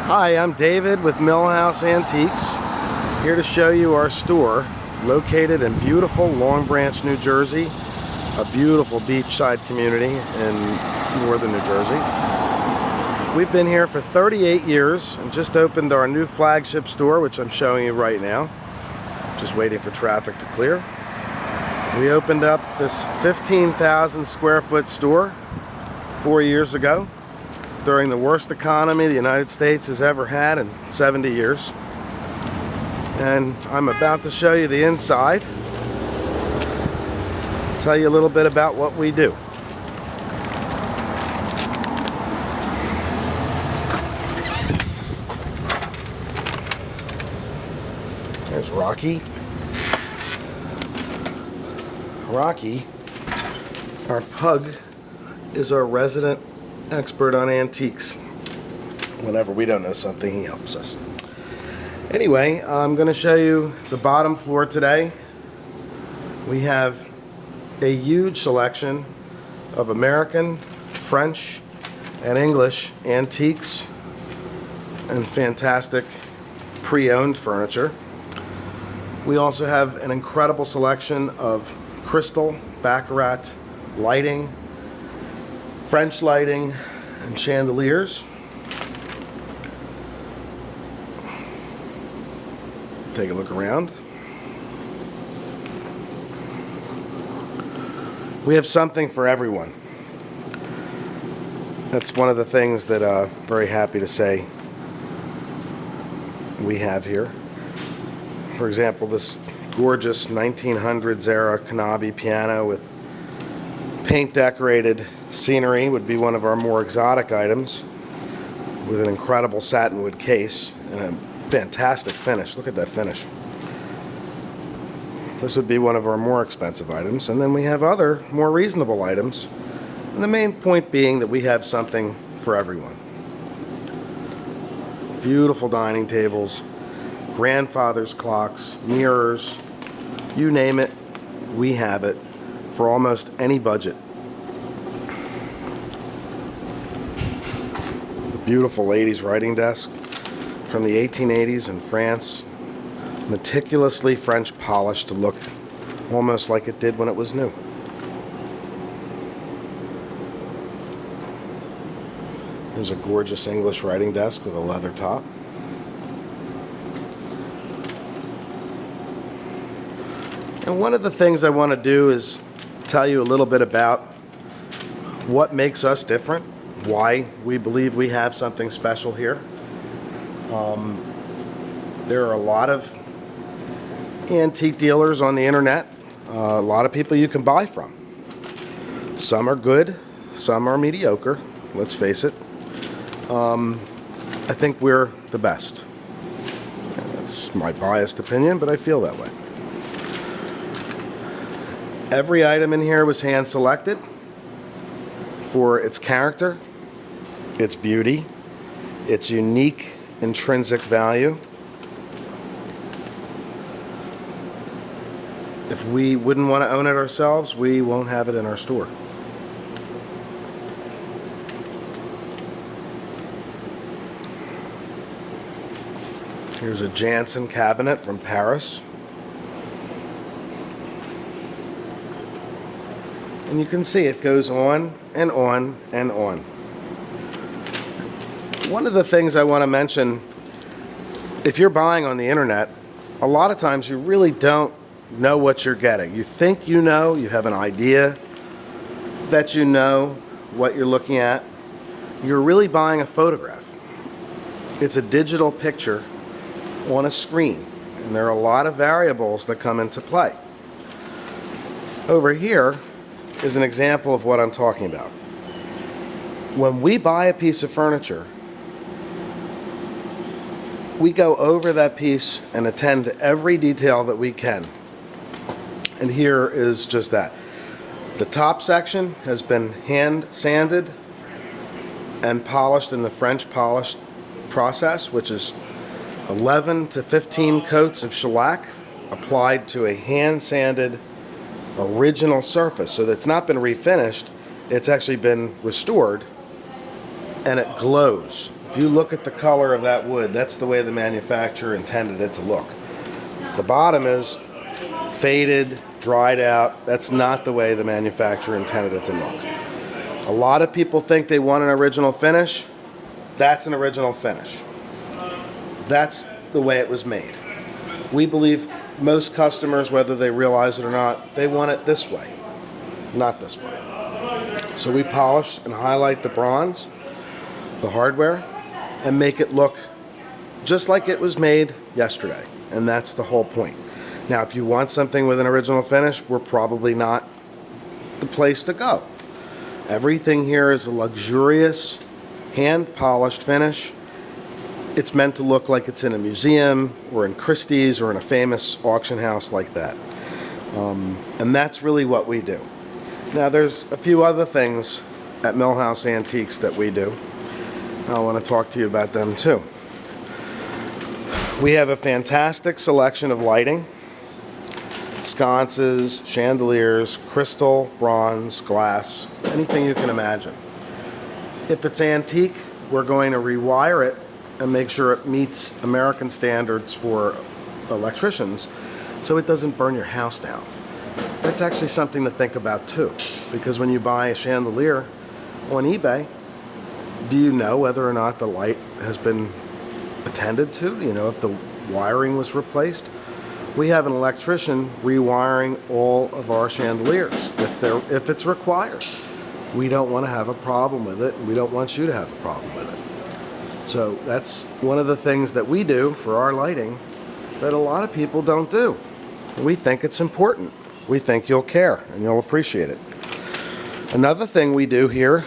Hi, I'm David with Millhouse Antiques, here to show you our store located in beautiful Long Branch, New Jersey, a beautiful beachside community in northern New Jersey. We've been here for 38 years and just opened our new flagship store, which I'm showing you right now. Just waiting for traffic to clear. We opened up this 15,000 square foot store 4 years ago, during the worst economy the United States has ever had in 70 years. And I'm about to show you the inside, tell you a little bit about what we do. There's Rocky. Rocky, our pug, is our resident expert on antiques. Whenever we don't know something, he helps us. Anyway, I'm going to show you the bottom floor today. We have a huge selection of American, French, and English antiques and fantastic pre-owned furniture. We also have an incredible selection of crystal, baccarat, lighting, French lighting, and chandeliers. Take a look around. We have something for everyone. That's one of the things that I'm very happy to say we have here. For example, this gorgeous 1900s era Kanabi piano with paint decorated scenery would be one of our more exotic items, with an incredible satinwood case and a fantastic finish. Look at that finish. This would be one of our more expensive items, and then we have other more reasonable items, and the main point being that we have something for everyone. Beautiful dining tables, grandfather's clocks, mirrors, you name it, we have it for almost any budget. Beautiful ladies' writing desk from the 1880s in France, meticulously French polished to look almost like it did when it was new. Here's a gorgeous English writing desk with a leather top. And one of the things I want to do is tell you a little bit about what makes us different, why we believe we have something special here. There are a lot of antique dealers on the internet, a lot of people you can buy from. Some are good, some are mediocre, let's face it. I think we're the best. That's my biased opinion, but I feel that way. Every item in here was hand selected for its character, its beauty, its unique intrinsic value. If we wouldn't want to own it ourselves, we won't have it in our store. Here's a Jansen cabinet from Paris. And you can see it goes on and on and on. One of the things I want to mention, if you're buying on the internet, a lot of times you really don't know what you're getting. You think you know, you have an idea that you know what you're looking at. You're really buying a photograph. It's a digital picture on a screen, and there are a lot of variables that come into play. Over here is an example of what I'm talking about. When we buy a piece of furniture, we go over that piece and attend to every detail that we can. And here is just that. The top section has been hand sanded and polished in the French polish process, which is 11 to 15 coats of shellac applied to a hand sanded original surface. So that's not been refinished, it's actually been restored, and it glows. If you look at the color of that wood, that's the way the manufacturer intended it to look. The bottom is faded, dried out. That's not the way the manufacturer intended it to look. A lot of people think they want an original finish. That's an original finish. That's the way it was made. We believe most customers, whether they realize it or not, they want it this way, not this way. So we polish and highlight the bronze, the hardware, and make it look just like it was made yesterday. And that's the whole point. Now, if you want something with an original finish, we're probably not the place to go. Everything here is a luxurious, hand-polished finish. It's meant to look like it's in a museum or in Christie's or in a famous auction house like that. And that's really what we do. Now, there's a few other things at Millhouse Antiques that we do. I want to talk to you about them too. We have a fantastic selection of lighting. Sconces, chandeliers, crystal, bronze, glass, anything you can imagine. If it's antique, we're going to rewire it and make sure it meets American standards for electricians so it doesn't burn your house down. That's actually something to think about too, because when you buy a chandelier on eBay, do you know whether or not the light has been attended to? Do you know if the wiring was replaced? We have an electrician rewiring all of our chandeliers if it's required. We don't want to have a problem with it, and we don't want you to have a problem with it. So that's one of the things that we do for our lighting that a lot of people don't do. We think it's important. We think you'll care and you'll appreciate it. Another thing we do here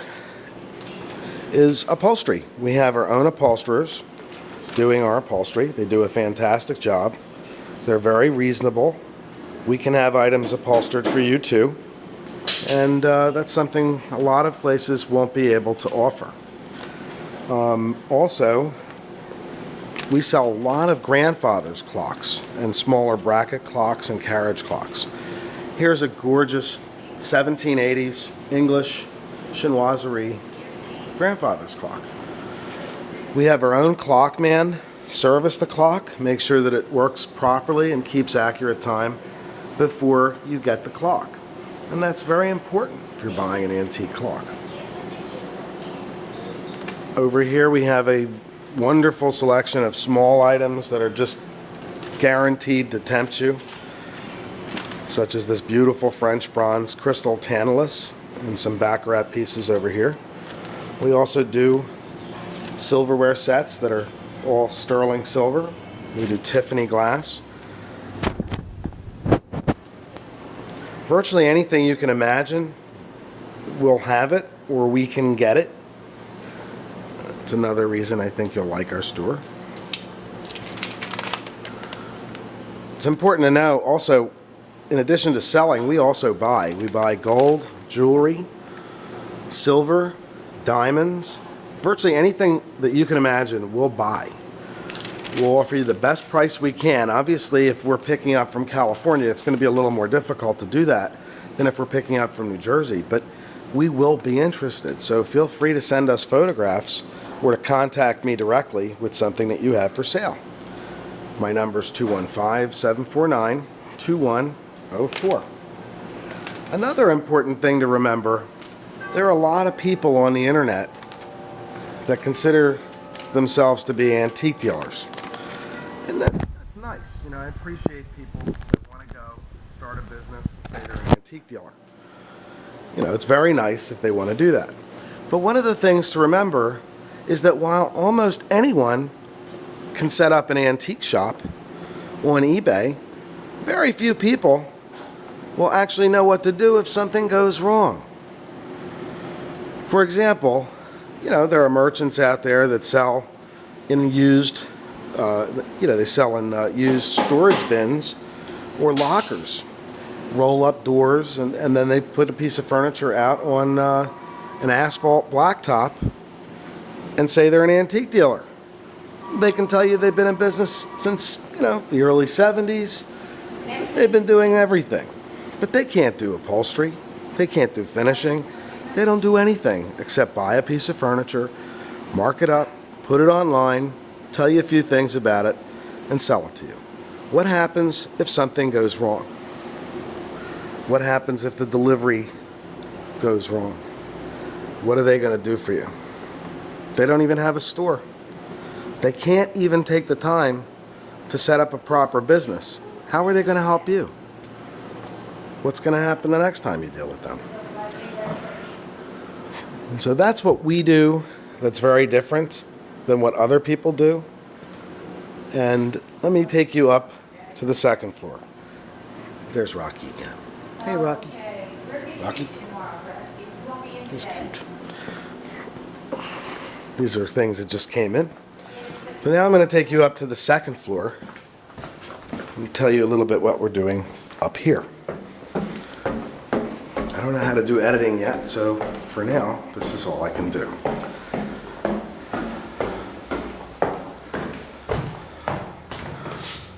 is upholstery. We have our own upholsterers doing our upholstery. They do a fantastic job. They're very reasonable. We can have items upholstered for you too. And that's something a lot of places won't be able to offer. Also, we sell a lot of grandfather's clocks and smaller bracket clocks and carriage clocks. Here's a gorgeous 1780s English chinoiserie grandfather's clock. We have our own clock man service the clock, make sure that it works properly and keeps accurate time before you get the clock. And that's very important if you're buying an antique clock. Over here we have a wonderful selection of small items that are just guaranteed to tempt you, such as this beautiful French bronze crystal Tantalus and some baccarat pieces over here. We also do silverware sets that are all sterling silver. We do Tiffany glass. Virtually anything you can imagine, we'll have it or we can get it. It's another reason I think you'll like our store. It's important to know also, in addition to selling, we also buy. We buy gold, jewelry, silver, diamonds. Virtually anything that you can imagine, we'll buy. We'll offer you the best price we can. Obviously, if we're picking up from California, it's going to be a little more difficult to do that than if we're picking up from New Jersey, but we will be interested. So feel free to send us photographs or to contact me directly with something that you have for sale. My number is 215-749-2104. Another important thing to remember, there are a lot of people on the internet that consider themselves to be antique dealers. And that's nice. You know, I appreciate people that want to go start a business and say they're an antique dealer. You know, it's very nice if they want to do that. But one of the things to remember is that while almost anyone can set up an antique shop on eBay, very few people will actually know what to do if something goes wrong. For example, you know, there are merchants out there that sell in used, they sell in used storage bins or lockers, roll up doors, and then they put a piece of furniture out on an asphalt blacktop and say they're an antique dealer. They can tell you they've been in business since, the early 70s. They've been doing everything. But they can't do upholstery. They can't do finishing. They don't do anything except buy a piece of furniture, mark it up, put it online, tell you a few things about it, and sell it to you. What happens if something goes wrong? What happens if the delivery goes wrong? What are they going to do for you? They don't even have a store. They can't even take the time to set up a proper business. How are they going to help you? What's going to happen the next time you deal with them? So that's what we do that's very different than what other people do. And let me take you up to the second floor. There's Rocky again. Hey, Rocky. Rocky? He's cute. These are things that just came in. So now I'm going to take you up to the second floor and tell you a little bit what we're doing up here. I don't know how to do editing yet, so for now, this is all I can do.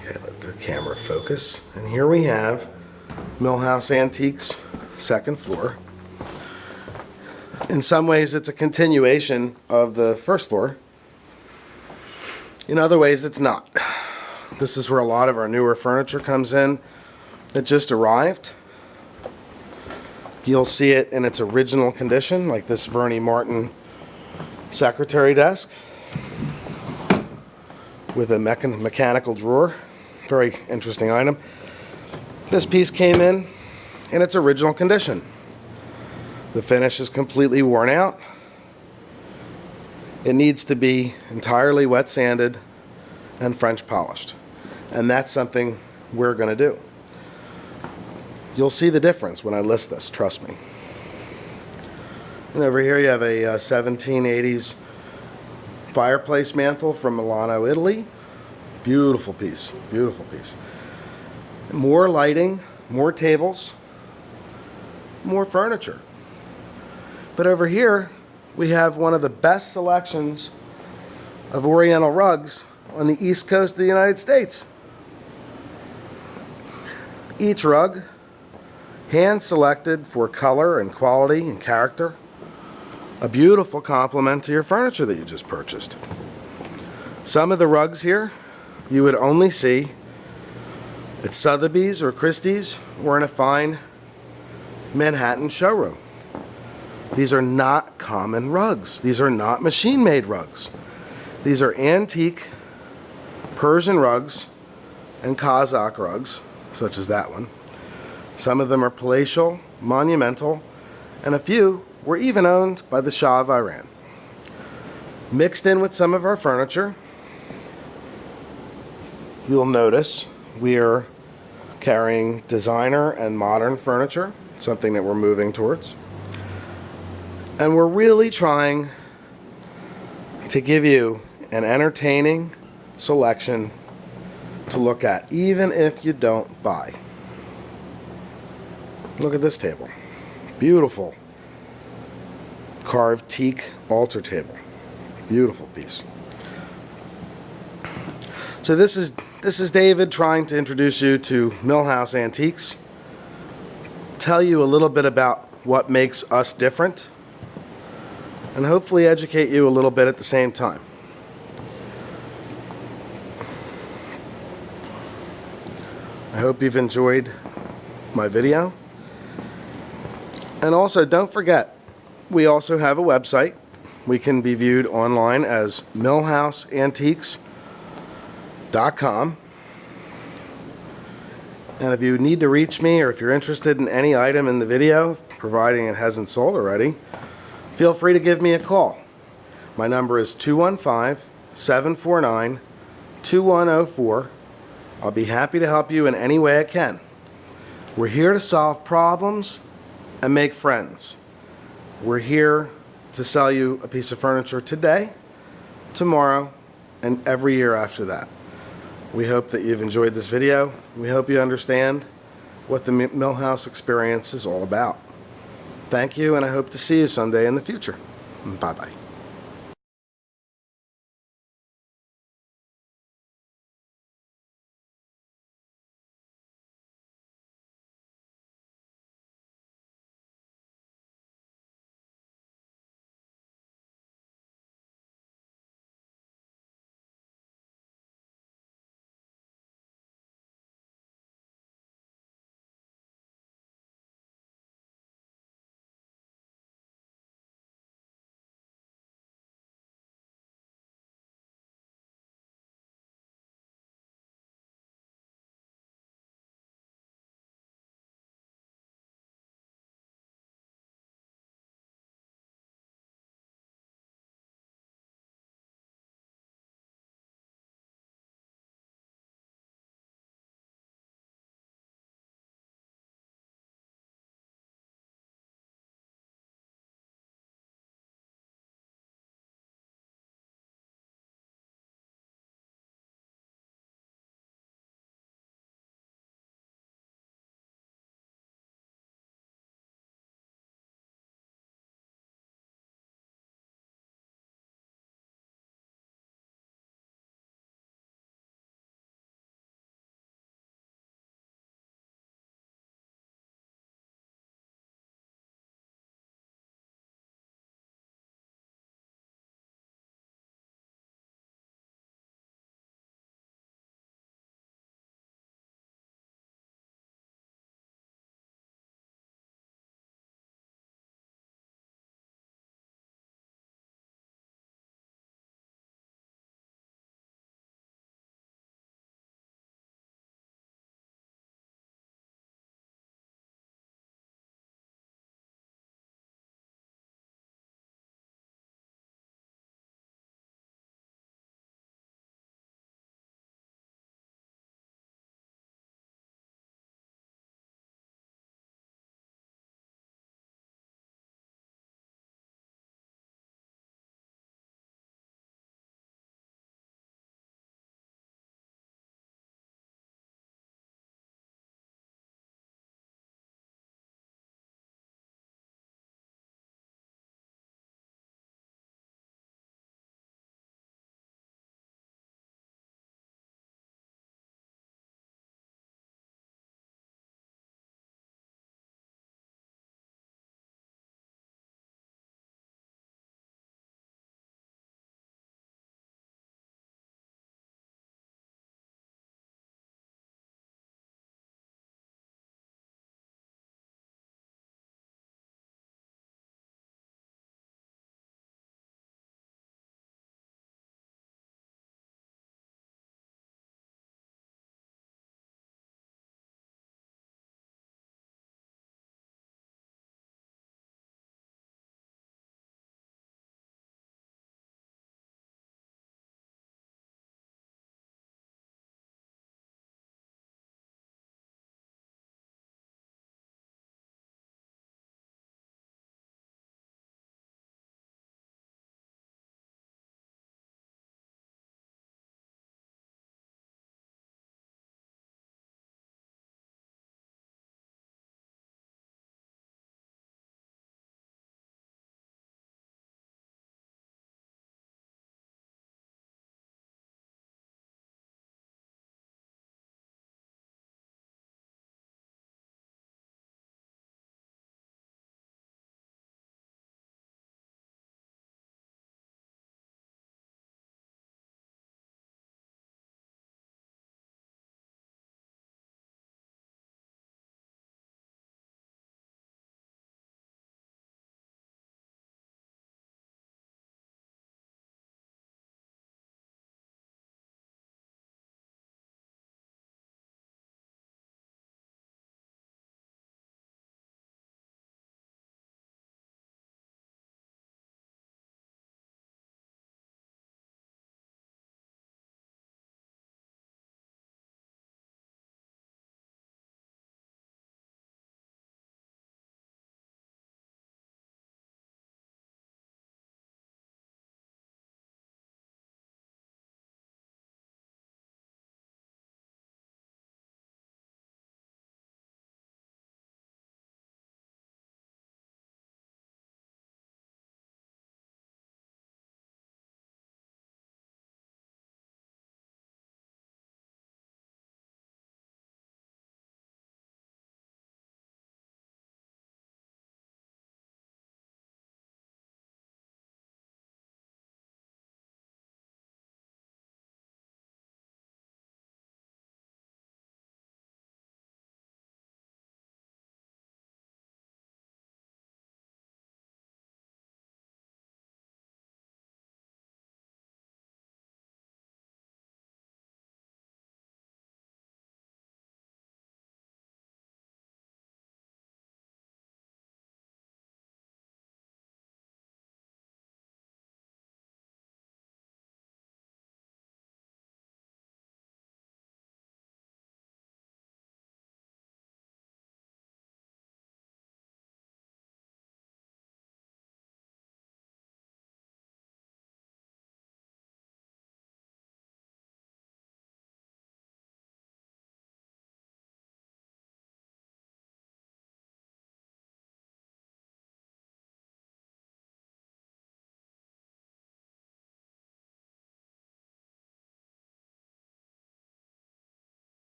Okay, let the camera focus. And here we have Millhouse Antiques, second floor. In some ways, it's a continuation of the first floor. In other ways, it's not. This is where a lot of our newer furniture comes in that just arrived. You'll see it in its original condition, like this Vernie Martin secretary desk with a mechanical drawer. Very interesting item. This piece came in its original condition. The finish is completely worn out. It needs to be entirely wet sanded and French polished. And that's something we're going to do. You'll see the difference when I list this, trust me. And over here you have a 1780s fireplace mantle from Milano, Italy. Beautiful piece, beautiful piece. More lighting, more tables, more furniture. But over here we have one of the best selections of Oriental rugs on the east coast of the United States. Each rug hand selected for color and quality and character. A beautiful complement to your furniture that you just purchased. Some of the rugs here you would only see at Sotheby's or Christie's or in a fine Manhattan showroom. These are not common rugs. These are not machine-made rugs. These are antique Persian rugs and Kazakh rugs, such as that one. Some of them are palatial, monumental, and a few were even owned by the Shah of Iran. Mixed in with some of our furniture, you'll notice we are carrying designer and modern furniture, something that we're moving towards. And we're really trying to give you an entertaining selection to look at, even if you don't buy. Look at this table. Beautiful carved teak altar table. Beautiful piece. So this is David trying to introduce you to Millhouse Antiques. Tell you a little bit about what makes us different, and hopefully educate you a little bit at the same time. I hope you've enjoyed my video. And also, don't forget, we also have a website. We can be viewed online as millhouseantiques.com. And if you need to reach me, or if you're interested in any item in the video, providing it hasn't sold already, feel free to give me a call. My number is 215-749-2104. I'll be happy to help you in any way I can. We're here to solve problems and make friends. We're here to sell you a piece of furniture today, tomorrow, and every year after that. We hope that you've enjoyed this video. We hope you understand what the Millhouse experience is all about. Thank you, and I hope to see you someday in the future. Bye-bye.